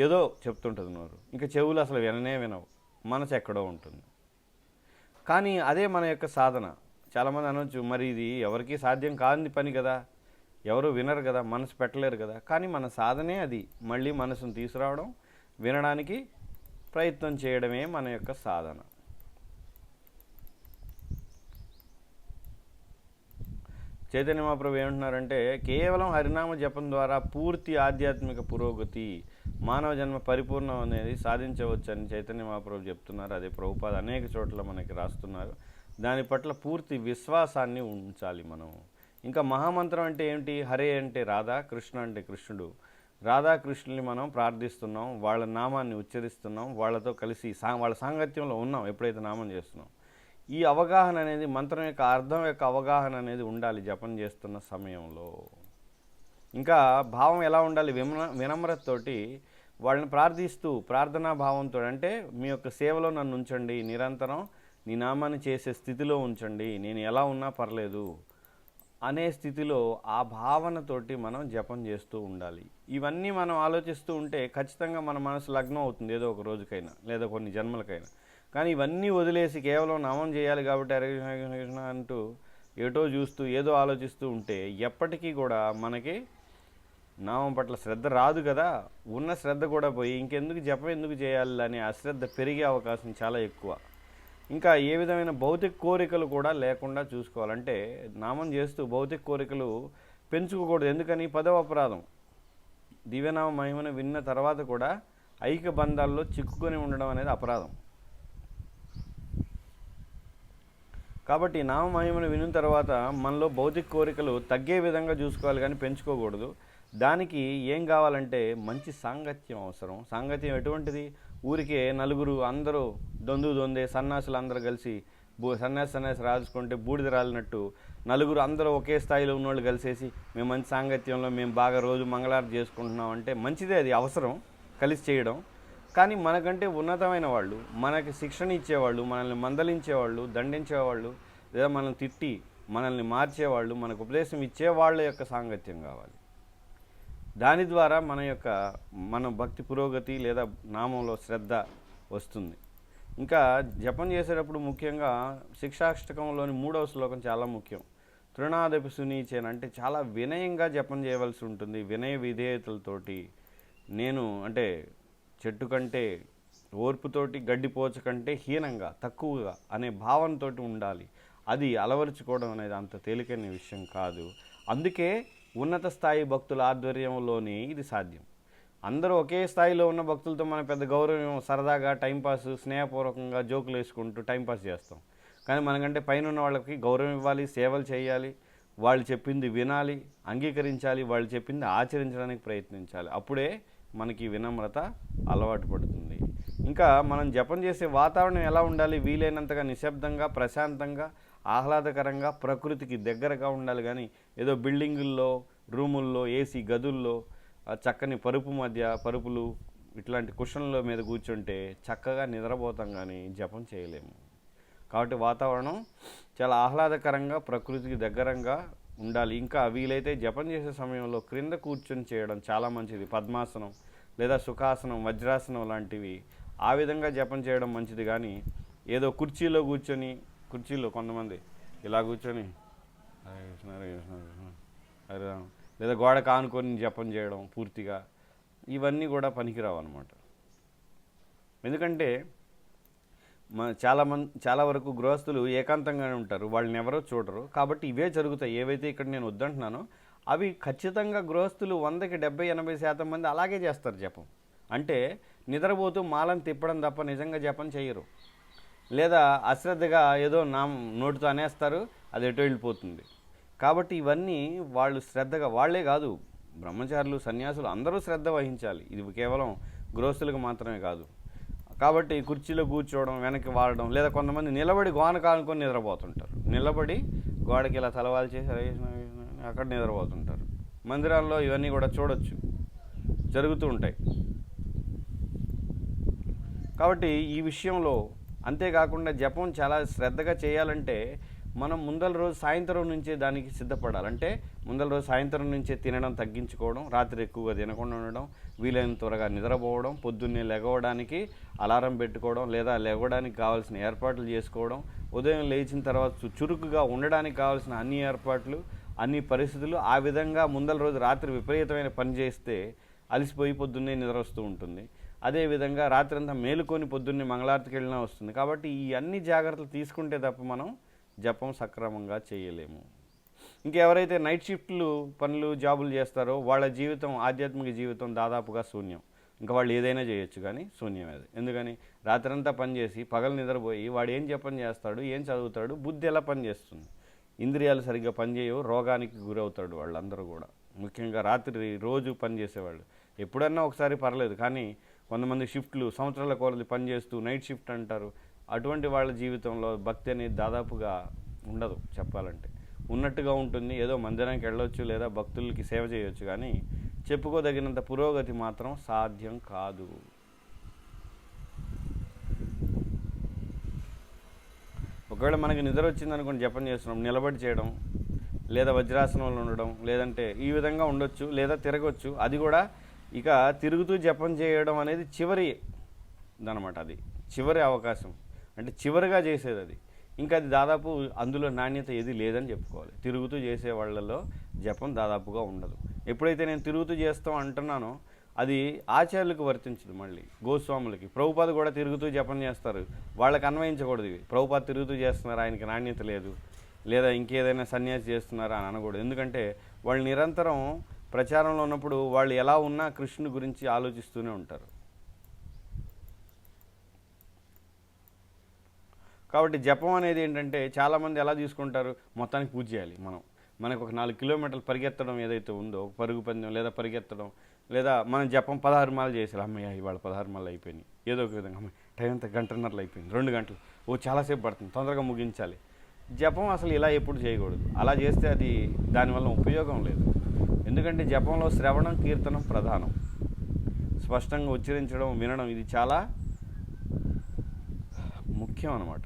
ఏదో చెప్తుంటుంది నోరు. ఇంకా చెవులు అసలు వినవు, మనసు ఎక్కడో ఉంటుంది. కానీ అదే మన యొక్క సాధన. చాలామంది అనొచ్చు, మరి ఇది ఎవరికీ సాధ్యం కాని పని కదా, ఎవరు వినరు కదా, మనసు పెట్టలేరు కదా. కానీ మన సాధనే అది. మళ్ళీ మనసును తీసుకురావడం, వినడానికి ప్రయత్నం చేయడమే మన యొక్క సాధన. చైతన్య మహాప్రభు ఏమంటున్నారంటే, కేవలం హరినామ జపం ద్వారా పూర్తి ఆధ్యాత్మిక పురోగతి, మానవ జన్మ పరిపూర్ణం అనేది సాధించవచ్చని చైతన్య మహాప్రభు చెప్తున్నారు. అదే ప్రభుపాద అనేక చోట్ల మనకి రాస్తున్నారు. దాని పట్ల పూర్తి విశ్వాసాన్ని ఉంచాలి మనం. ఇంకా మహామంత్రం అంటే ఏమిటి? హరే అంటే రాధా, కృష్ణ అంటే కృష్ణుడు. రాధాకృష్ణుల్ని మనం ప్రార్థిస్తున్నాం, వాళ్ళ నామాన్ని ఉచ్చరిస్తున్నాం, వాళ్ళతో కలిసి వాళ్ళ సాంగత్యంలో ఉన్నాం ఎప్పుడైతే నామం చేస్తున్నాం. ఈ అవగాహన అనేది, మంత్రం యొక్క అర్థం యొక్క అవగాహన అనేది ఉండాలి జపం చేస్తున్న సమయంలో. ఇంకా భావం ఎలా ఉండాలి? వినమ్రతతోటి వాళ్ళని ప్రార్థిస్తూ, ప్రార్థనా భావంతో, అంటే మీ యొక్క సేవలో నన్ను ఉంచండి, నిరంతరం నీ నామాన్ని చేసే స్థితిలో ఉంచండి, నేను ఎలా ఉన్నా పర్లేదు అనే స్థితిలో ఆ భావనతోటి మనం జపం చేస్తూ ఉండాలి. ఇవన్నీ మనం ఆలోచిస్తూ ఉంటే ఖచ్చితంగా మన మనసు లగ్నం అవుతుంది, ఏదో ఒక రోజుకైనా లేదా కొన్ని జన్మలకైనా. కానీ ఇవన్నీ వదిలేసి కేవలం నామం చేయాలి కాబట్టి హరే కృష్ణ కృష్ణ కృష్ణ అంటూ ఏటో చూస్తూ ఏదో ఆలోచిస్తూ ఉంటే ఎప్పటికీ కూడా మనకి నామం పట్ల శ్రద్ధ రాదు కదా. ఉన్న శ్రద్ధ కూడా పోయి ఇంకెందుకు జపం ఎందుకు చేయాలి అనే అశ్రద్ధ పెరిగే అవకాశం చాలా ఎక్కువ. ఇంకా ఏ విధమైన భౌతిక కోరికలు కూడా లేకుండా చూసుకోవాలంటే, నామం చేస్తూ భౌతిక కోరికలు పెంచుకోకూడదు. ఎందుకని? 10వ అపరాధం. దివ్యనామ మహిమను విన్న తర్వాత కూడా ఐక్య బంధాల్లో చిక్కుకొని ఉండడం అనేది అపరాధం. కాబట్టి నామ మహిమను విన్న తర్వాత మనలో భౌతిక కోరికలు తగ్గే విధంగా చూసుకోవాలి, కానీ పెంచుకోకూడదు. దానికి ఏం కావాలంటే మంచి సాంగత్యం అవసరం. సాంగత్యం ఎటువంటిది? ఊరికే నలుగురు అందరూ దొందే సన్నాసులు అందరూ కలిసి సన్యాసి రాజుకుంటే బూడిద రాలినట్టు నలుగురు అందరూ ఒకే స్థాయిలో ఉన్నోళ్ళు కలిసేసి మేము మంచి సాంగత్యంలో మేము బాగా రోజు మంగళారతి చేసుకుంటున్నాం అంటే మంచిదే, అది అవసరం కలిసి చేయడం. కానీ మనకంటే ఉన్నతమైన వాళ్ళు, మనకి శిక్షణ ఇచ్చేవాళ్ళు, మనల్ని మందలించేవాళ్ళు, దండించేవాళ్ళు, లేదా మనల్ని తిట్టి మనల్ని మార్చేవాళ్ళు, మనకు ఉపదేశం ఇచ్చేవాళ్ళ యొక్క సాంగత్యం కావాలి. దాని ద్వారా మన భక్తి పురోగతి లేదా నామంలో శ్రద్ధ వస్తుంది. ఇంకా జపం చేసేటప్పుడు ముఖ్యంగా శిక్షాష్టకంలోని 3వ శ్లోకం చాలా ముఖ్యం. తృణాదపి సునీచేన, అంటే చాలా వినయంగా జపం చేయవలసి ఉంటుంది. వినయ విధేయతలతోటి, నేను అంటే చెట్టు కంటే ఓర్పుతోటి, గడ్డిపోచ కంటే హీనంగా, తక్కువగా అనే భావనతో ఉండాలి. అది అలవరుచుకోవడం అనేది అంత తేలికైన విషయం కాదు. అందుకే ఉన్నత స్థాయి భక్తుల ఆధ్వర్యంలోనే ఇది సాధ్యం. అందరూ ఒకే స్థాయిలో ఉన్న భక్తులతో మనం పెద్ద గౌరవం, సరదాగా టైంపాస్, స్నేహపూర్వకంగా జోకులు వేసుకుంటూ టైంపాస్ చేస్తాం. కానీ మనకంటే పైన ఉన్న వాళ్ళకి గౌరవం ఇవ్వాలి, సేవలు చేయాలి, వాళ్ళు చెప్పింది వినాలి, అంగీకరించాలి, వాళ్ళు చెప్పింది ఆచరించడానికి ప్రయత్నించాలి. అప్పుడే మనకి వినమ్రత అలవాటు పడుతుంది. ఇంకా మనం జపం చేసే వాతావరణం ఎలా ఉండాలి? వీలైనంతగా నిశ్శబ్దంగా, ప్రశాంతంగా, ఆహ్లాదకరంగా, ప్రకృతికి దగ్గరగా ఉండాలి. కానీ ఏదో బిల్డింగుల్లో, రూముల్లో, ఏసీ గదుల్లో, చక్కని పరుపులు ఇట్లాంటి కుషన్ల మీద కూర్చుంటే చక్కగా నిద్రపోతాం కానీ జపం చేయలేము. కాబట్టి వాతావరణం చాలా ఆహ్లాదకరంగా ప్రకృతికి దగ్గరంగా ఉండాలి. ఇంకా వీలైతే జపం చేసే సమయంలో క్రింద కూర్చొని చేయడం చాలా మంచిది. పద్మాసనం లేదా సుఖాసనం, వజ్రాసనం లాంటివి ఆ విధంగా జపం చేయడం మంచిది. కానీ ఏదో కుర్చీలో కూర్చొని, కుర్చీలో కొంతమంది ఇలా కూర్చొని హరే రామ లేదా గోడ కానుకొని జపం చేయడం పూర్తిగా, ఇవన్నీ కూడా పనికిరావు అన్నమాట. ఎందుకంటే చాలా వరకు గృహస్థులు ఏకాంతంగానే ఉంటారు, వాళ్ళని ఎవరో చూడరు. కాబట్టి ఇవే జరుగుతాయి. ఏవైతే ఇక్కడ నేను వద్దంటున్నానో అవి ఖచ్చితంగా గృహస్థులు 100కి 70-80% మంది అలాగే చేస్తారు జపం. అంటే నిద్రపోతూ మాలను తిప్పడం తప్ప నిజంగా జపం చేయరు. లేదా అశ్రద్ధగా ఏదో నోటితో అనేస్తారు, అది ఎటో వెళ్ళిపోతుంది. కాబట్టి ఇవన్నీ వాళ్ళు శ్రద్ధగా, వాళ్ళే కాదు బ్రహ్మచారులు, సన్యాసులు అందరూ శ్రద్ధ వహించాలి. ఇది కేవలం గృహస్థులకు మాత్రమే కాదు. కాబట్టి కుర్చీలో కూర్చోవడం, వెనక్కి వాడడం, లేదా కొంతమంది నిలబడి గోన కానుకొని నిద్రపోతుంటారు. నిలబడి గోడకి ఇలా తలవాలు చేసి అక్కడ నిద్రపోతుంటారు. మందిరాల్లో ఇవన్నీ కూడా చూడొచ్చు, జరుగుతూ ఉంటాయి. కాబట్టి ఈ విషయంలో అంతేకాకుండా జపం చాలా శ్రద్ధగా చేయాలంటే మనం ముందల రోజు సాయంత్రం నుంచే దానికి సిద్ధపడాలి. అంటే ముందల రోజు సాయంత్రం నుంచే తినడం తగ్గించుకోవడం, రాత్రి ఎక్కువగా తినకుండా ఉండడం, వీలైన త్వరగా నిద్రపోవడం, పొద్దున్నే లెగవడానికి అలారం పెట్టుకోవడం లేదా లెగవడానికి కావాల్సిన ఏర్పాట్లు చేసుకోవడం, ఉదయం లేచిన తర్వాత చురుకుగా ఉండడానికి కావాల్సిన అన్ని ఏర్పాట్లు, అన్ని పరిస్థితులు ఆ విధంగా ముందల రోజు రాత్రి విపరీతమైన పని చేస్తే అలసిపోయి పొద్దున్నే నిద్ర వస్తూ ఉంటుంది. అదేవిధంగా రాత్రి అంతా మేలుకొని పొద్దున్నే మంగళారతికి వెళ్ళినా వస్తుంది. కాబట్టి ఈ అన్ని జాగ్రత్తలు తీసుకుంటే తప్ప మనం జపం సక్రమంగా చేయలేము. ఇంకెవరైతే నైట్ షిఫ్ట్లు పనులు జాబులు చేస్తారో వాళ్ళ జీవితం, ఆధ్యాత్మిక జీవితం దాదాపుగా శూన్యం. ఇంకా వాళ్ళు ఏదైనా చేయొచ్చు కానీ శూన్యం అది. ఎందుకని రాత్రంతా పనిచేసి పగలు నిద్రపోయి వాడు ఏం జపం చేస్తాడు, ఏం చదువుతాడు, బుద్ధి ఎలా పనిచేస్తుంది, ఇంద్రియాలు సరిగ్గా పనిచేయవు, రోగానికి గురవుతాడు వాళ్ళందరూ కూడా. ముఖ్యంగా రాత్రి రోజు పనిచేసేవాళ్ళు ఎప్పుడన్నా ఒకసారి పర్లేదు, కానీ కొంతమంది షిఫ్ట్లు సంవత్సరాల కొలది పనిచేస్తూ నైట్ షిఫ్ట్ అంటారు. అటువంటి వాళ్ళ జీవితంలో భక్తి అనేది దాదాపుగా ఉండదు. చెప్పాలంటే ఉన్నట్టుగా ఉంటుంది, ఏదో మందిరానికి వెళ్ళొచ్చు లేదా భక్తులకి సేవ చేయొచ్చు, కానీ చెప్పుకోదగినంత పురోగతి మాత్రం సాధ్యం కాదు. ఒకవేళ మనకి నిద్ర వచ్చిందనుకోండి, జపం చేస్తున్నాం, నిలబడి చేయడం లేదా వజ్రాసనంలో ఉండడం, లేదంటే ఈ విధంగా ఉండొచ్చు, లేదా తిరగవచ్చు. అది కూడా ఇక తిరుగుతూ జపం చేయడం అనేది చివరి దనమాట, అది చివరి అవకాశం, అంటే చివరిగా చేసేది అది. ఇంకా అది దాదాపు అందులో నాణ్యత ఏది లేదని చెప్పుకోవాలి. తిరుగుతూ చేసే వాళ్ళలో జపం దాదాపుగా ఉండదు. ఎప్పుడైతే నేను తిరుగుతూ చేస్తాం అంటున్నానో అది ఆచార్యులకు వర్తించదు. మళ్ళీ గోస్వాములకి, ప్రభుపాద కూడా తిరుగుతూ జపం చేస్తారు, వాళ్ళకి అన్వయించకూడదు ఇవి. ప్రభుపాద తిరుగుతూ చేస్తున్నారు, ఆయనకి నాణ్యత లేదు, లేదా ఇంకేదైనా సన్యాసి చేస్తున్నారా అని అనకూడదు. ఎందుకంటే వాళ్ళు నిరంతరం ప్రచారంలో ఉన్నప్పుడు వాళ్ళు ఎలా ఉన్నా కృష్ణుని గురించి ఆలోచిస్తూనే ఉంటారు. కాబట్టి జపం అనేది ఏంటంటే చాలామంది ఎలా తీసుకుంటారు, మొత్తానికి పూజ చేయాలి మనకు ఒక 4 కిలోమీటర్లు పరిగెత్తడం ఏదైతే ఉందో, పరుగు పందెం లేదా పరిగెత్తడం, లేదా మనం జపం 16 మాలు చేసాలి, అమ్మయ్య ఇవాళ 16 మాలు అయిపోయినాయి, ఏదో ఒక విధంగా అమ్మాయి టైం అంతా 1:30 అయిపోయింది, 2 గంటలు, చాలాసేపు పడుతుంది, తొందరగా ముగించాలి. జపం అసలు ఇలా ఎప్పుడు చేయకూడదు. అలా చేస్తే అది దానివల్ల ఉపయోగం లేదు. ఎందుకంటే జపంలో శ్రవణం, కీర్తనం ప్రధానం. స్పష్టంగా ఉచ్చరించడం, వినడం ఇది చాలా ముఖ్యం అన్నమాట.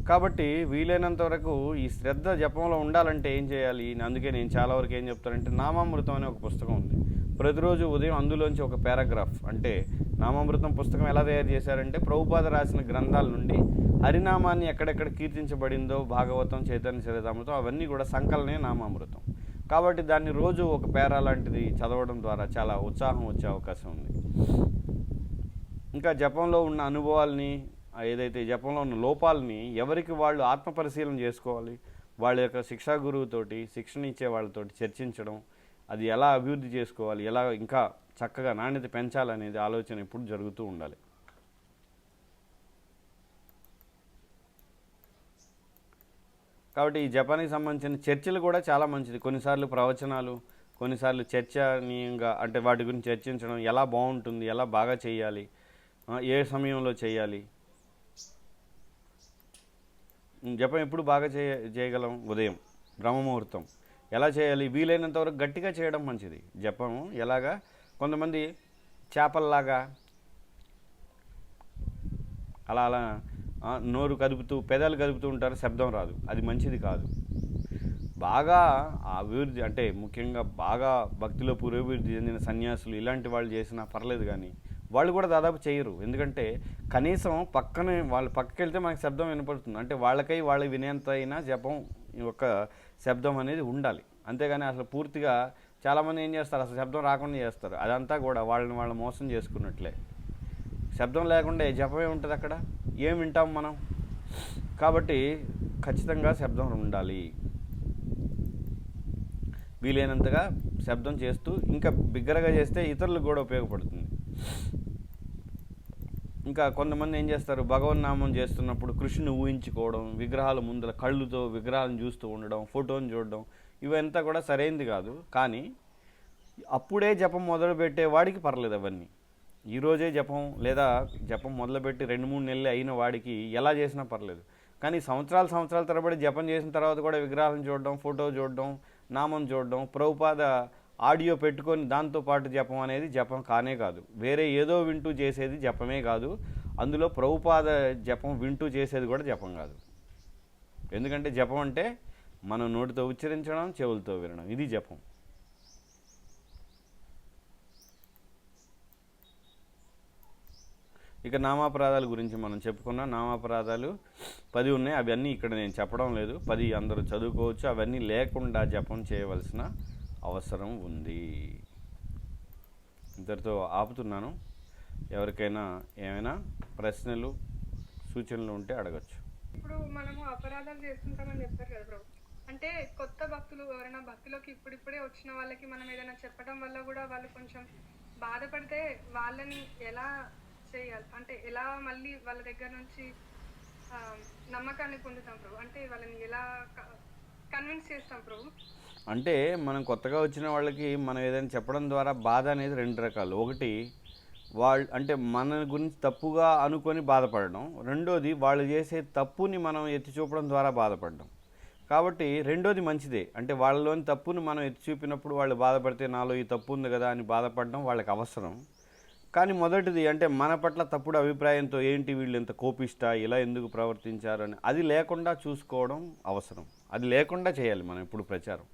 కాబట్టి వీలైనంత వరకు ఈ శ్రద్ధ జపంలో ఉండాలంటే ఏం చేయాలి? అందుకే నేను చాలా వరకు ఏం చెప్తానంటే, నామామృతం అనే ఒక పుస్తకం ఉంది. ప్రతిరోజు ఉదయం అందులోంచి ఒక పారాగ్రాఫ్, అంటే నామామృతం పుస్తకం ఎలా తయారు చేశారంటే ప్రభుపాద రాసిన గ్రంథాల నుండి హరినామాన్ని ఎక్కడెక్కడ కీర్తించబడిందో, భాగవతం, చైతన్య చరితామృతం, అవన్నీ కూడా సంకలనే నామామృతం. కాబట్టి దాన్ని రోజు ఒక పేరా లాంటిది చదవడం ద్వారా చాలా ఉత్సాహం వచ్చే అవకాశం ఉంది. ఇంకా జపంలో ఉన్న అనుభవాల్ని, ఏదైతే జపంలో ఉన్న లోపాలని ఎవరికి వాళ్ళు ఆత్మపరిశీలన చేసుకోవాలి. వాళ్ళ యొక్క శిక్షా గురువుతోటి, శిక్షణ ఇచ్చే వాళ్ళతోటి చర్చించడం, అది ఎలా అభివృద్ధి చేసుకోవాలి, ఎలా ఇంకా చక్కగా నాణ్యత పెంచాలనేది ఆలోచన ఎప్పుడు జరుగుతూ ఉండాలి. కాబట్టి ఈ జపానికి సంబంధించిన చర్చలు కూడా చాలా మంచిది. కొన్నిసార్లు ప్రవచనాలు, కొన్నిసార్లు చర్చనీయంగా, అంటే వాటి గురించి చర్చించడం, ఎలా బాగుంటుంది, ఎలా బాగా చేయాలి, ఏ సమయంలో చేయాలి. జపం ఎప్పుడు బాగా చేయగలం? ఉదయం బ్రహ్మముహూర్తం. ఎలా చేయాలి? వీలైనంత వరకు గట్టిగా చేయడం మంచిది. జపం ఎలాగా, కొంతమంది చేపల్లాగా అలా అలా నోరు కదుపుతూ పెదాలు కదుపుతూ ఉంటారు, శబ్దం రాదు. అది మంచిది కాదు. బాగా అభివృద్ధి అంటే ముఖ్యంగా బాగా భక్తిలో పురోభివృద్ధి చెందిన సన్యాసులు ఇలాంటి వాళ్ళు చేసినా పర్లేదు, కానీ వాళ్ళు కూడా దాదాపు చేయరు. ఎందుకంటే కనీసం పక్కనే వాళ్ళు పక్కకి వెళ్తే మనకి శబ్దం వినపడుతుంది. అంటే వాళ్ళ వినేంత అయినా జపం యొక్క శబ్దం అనేది ఉండాలి. అంతేగాని అసలు పూర్తిగా చాలామంది ఏం చేస్తారు, అసలు శబ్దం రాకుండా చేస్తారు. అదంతా కూడా వాళ్ళు మోసం చేసుకున్నట్లే. శబ్దం లేకుండా జపమే ఉంటుంది అక్కడ, ఏం వింటాం మనం? కాబట్టి ఖచ్చితంగా శబ్దం ఉండాలి. వీలైనంతగా శబ్దం చేస్తూ ఇంకా బిగ్గరగా చేస్తే ఇతరులకు కూడా ఉపయోగపడుతుంది. ఇంకా కొంతమంది ఏం చేస్తారు, భగవన్నామం చేస్తున్నప్పుడు కృష్ణుని ఊహించుకోవడం, విగ్రహాల ముందర కళ్ళుతో విగ్రహాలను చూస్తూ ఉండడం, ఫోటోని చూడడం, ఇవంతా కూడా సరైనది కాదు. కానీ అప్పుడే జపం మొదలుపెట్టే వాడికి పర్లేదు అవన్నీ. ఈరోజే జపం లేదా జపం మొదలుపెట్టి 2-3 నెలలు అయిన వాడికి ఎలా చేసినా పర్లేదు. కానీ సంవత్సరాల తరబడి జపం చేసిన తర్వాత కూడా విగ్రహాలను చూడడం, ఫోటో చూడడం, నామం చూడడం, ప్రభుపాద ఆడియో పెట్టుకొని దాంతోపాటు జపం అనేది జపం కానే కాదు. వేరే ఏదో వింటూ చేసేది జపమే కాదు. అందులో ప్రభుపాద జపం వింటూ చేసేది కూడా జపం కాదు. ఎందుకంటే జపం అంటే మనం నోటితో ఉచ్చరించడం, చెవులతో వినడం, ఇది జపం. ఇక నామాపరాధాల గురించి మనం చెప్పుకున్నాం. నామాపరాధాలు 10 ఉన్నాయి. అవన్నీ ఇక్కడ నేను చెప్పడం లేదు, 10 అందరూ చదువుకోవచ్చు. అవన్నీ లేకుండా జపం చేయవలసిన అవసరం ఉంది. ఇంతటితో ఆపుతున్నాను. ఎవరికైనా ఏమైనా ప్రశ్నలు సూచనలు ఉంటే అడగచ్చు. ఇప్పుడు మనము అపరాధాలు చేస్తుంటామని చెప్పారు కదా ప్రభు, అంటే కొత్త భక్తులు ఎవరైనా భక్తిలోకి ఇప్పుడిప్పుడే వచ్చిన వాళ్ళకి మనం ఏదైనా చెప్పడం వల్ల కూడా వాళ్ళు కొంచెం బాధపడితే వాళ్ళని ఎలా చేయాలి, అంటే ఎలా మళ్ళీ వాళ్ళ దగ్గర నుంచి నమ్మకాన్ని పొందుతాం ప్రభు, అంటే వాళ్ళని ఎలా కన్విన్స్ చేస్తాం ప్రభు? అంటే మనం కొత్తగా వచ్చిన వాళ్ళకి మనం ఏదైనా చెప్పడం ద్వారా బాధ అనేది 2 రకాలు. ఒకటి వాళ్ళు అంటే మన గురించి తప్పుగా అనుకొని బాధపడడం, రెండోది వాళ్ళు చేసే తప్పుని మనం ఎత్తి చూపడం ద్వారా బాధపడడం. కాబట్టి రెండోది మంచిదే. అంటే వాళ్ళలోని తప్పుని మనం ఎత్తి చూపినప్పుడు వాళ్ళు బాధపడితే నాలో ఈ తప్పు ఉంది కదా అని బాధపడడం వాళ్ళకి అవసరం. కానీ మొదటిది అంటే మన పట్ల తప్పుడు అభిప్రాయంతో ఏంటి వీళ్ళు ఎంత కోపిష్ట, ఇలా ఎందుకు ప్రవర్తించారని అది లేకుండా చూసుకోవడం అవసరం. అది లేకుండా చేయాలి మనం ఇప్పుడు ప్రచారం.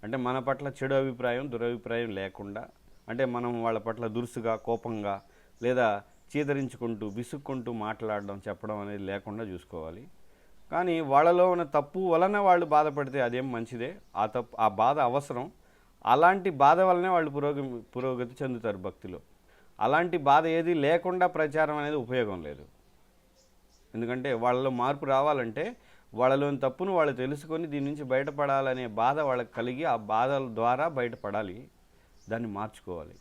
అంటే మన పట్ల చెడు అభిప్రాయం, దురభిప్రాయం లేకుండా, అంటే మనం వాళ్ళ పట్ల దురుసుగా, కోపంగా లేదా చీదరించుకుంటూ విసుక్కుంటూ మాట్లాడడం, చెప్పడం అనేది లేకుండా చూసుకోవాలి. కానీ వాళ్ళలో ఉన్న తప్పు వలన వాళ్ళు బాధపడితే అదేం మంచిదే. ఆ బాధ అవసరం. అలాంటి బాధ వల్లనే వాళ్ళు పురోగతి చెందుతారు భక్తిలో. అలాంటి బాధ ఏది లేకుండా ప్రచారం అనేది ఉపయోగం లేదు. ఎందుకంటే వాళ్ళలో మార్పు రావాలంటే వాళ్ళలోని తప్పును వాళ్ళు తెలుసుకొని దీని నుంచి బయటపడాలనే బాధ వాళ్ళకి కలిగి ఆ బాధల ద్వారా బయటపడాలి, దాన్ని మార్చుకోవాలి.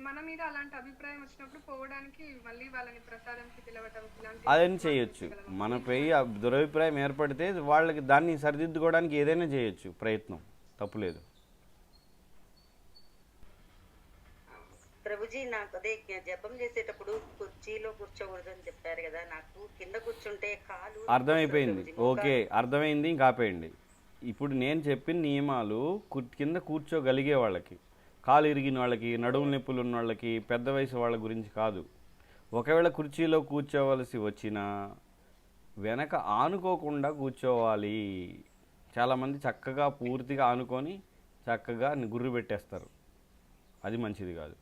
మన మీద అలాంటి అభిప్రాయం వచ్చినప్పుడు పోవడానికి మళ్ళీ వాళ్ళని ప్రసాదంకి పిలవటం అదని చేయొచ్చు. మనపై ఆ దురభిప్రాయం ఏర్పడితే వాళ్ళకి దాన్ని సరిదిద్దుకోవడానికి ఏదైనా చేయొచ్చు ప్రయత్నం, తప్పులేదు. ప్రభుజీ, నాకు అదే జపం చేసేటప్పుడు కుర్చీలో కూర్చోకూడదని చెప్పారు కదా, నాకు కింద కూర్చుంటే కాలు. అర్థమైపోయింది, ఓకే అర్థమైంది, ఇంకా ఆపేయండి. ఇప్పుడు నేను చెప్పిన నియమాలు కింద కూర్చోగలిగే వాళ్ళకి, కాలు ఇరిగిన వాళ్ళకి, నడుము నొప్పులు ఉన్న వాళ్ళకి, పెద్ద వయసు వాళ్ళ గురించి కాదు. ఒకవేళ కుర్చీలో కూర్చోవలసి వచ్చినా వెనక ఆనుకోకుండా కూర్చోవాలి. చాలామంది చక్కగా పూర్తిగా ఆనుకొని చక్కగా గుర్రు పెట్టేస్తారు, అది మంచిది కాదు.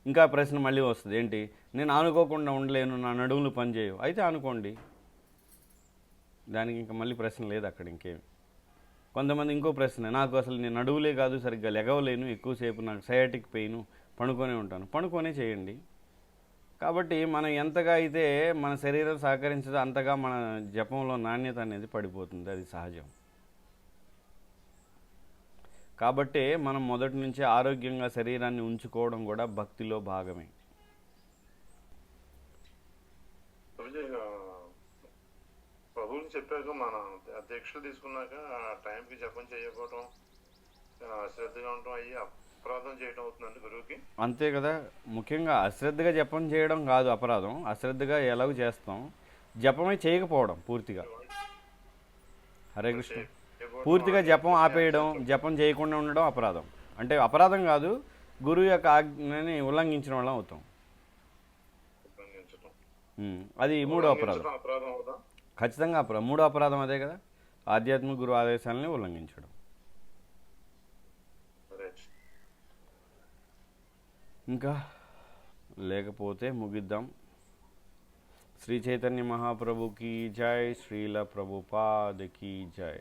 ఇంకా ప్రశ్న మళ్ళీ వస్తుంది, ఏంటి నేను ఆనుకోకుండా ఉండలేను, నా నడుములు పనిచేయవు. అయితే ఆనుకోండి, దానికి ఇంకా మళ్ళీ ప్రశ్న లేదు అక్కడ ఇంకేమి. కొంతమంది ఇంకో ప్రశ్న, నాకు అసలు నేను నడువులే కాదు సరిగ్గా లెగవలేను, ఎక్కువసేపు నాకు సయాటిక్ పెయిన్, పడుకొనే ఉంటాను. పడుకొనే చేయండి. కాబట్టి మనం ఎంతగా అయితే మన శరీరం సహకరించదో అంతగా మన జపంలో నాణ్యత అనేది పడిపోతుంది, అది సహజం. కాబట్టి మనం మొదటి నుంచి ఆరోగ్యంగా శరీరాన్ని ఉంచుకోవడం కూడా భక్తిలో భాగమే. ప్రభువుని చెప్పాక మన అధ్యక్షులు తీసుకున్నాక ఆ టైంకి జపం చేయకపోవడం, అశ్రద్ధగా ఉండటం అయ్యి అపరాధం చేయడం అవుతుందండి గురువుకి. అంతే కదా, ముఖ్యంగా అశ్రద్ధగా జపం చేయడం కాదు అపరాధం, అశ్రద్ధగా ఎలాగో చేస్తాం, జపమే చేయకపోవడం పూర్తిగా. హరే కృష్ణ. పూర్తిగా జపం ఆపేయడం, జపం చేయకుండా ఉండడం అపరాధం. అంటే అపరాధం కాదు, గురువు యొక్క ఆజ్ఞని ఉల్లంఘించిన వాళ్ళం అవుతాం. ఉల్లంఘించడం. అది మూడో అపరాధం. ఉల్లంఘించడం అపరాధం అవుదా? ఖచ్చితంగా మూడో అపరాధం అదే కదా, ఆధ్యాత్మిక గురువు ఆదేశాలని ఉల్లంఘించడం. రైట్. ఇంకా లేకపోతే ముగిద్దాం. శ్రీ చైతన్య మహాప్రభుకి జై, శ్రీల ప్రభుపాదకి జై.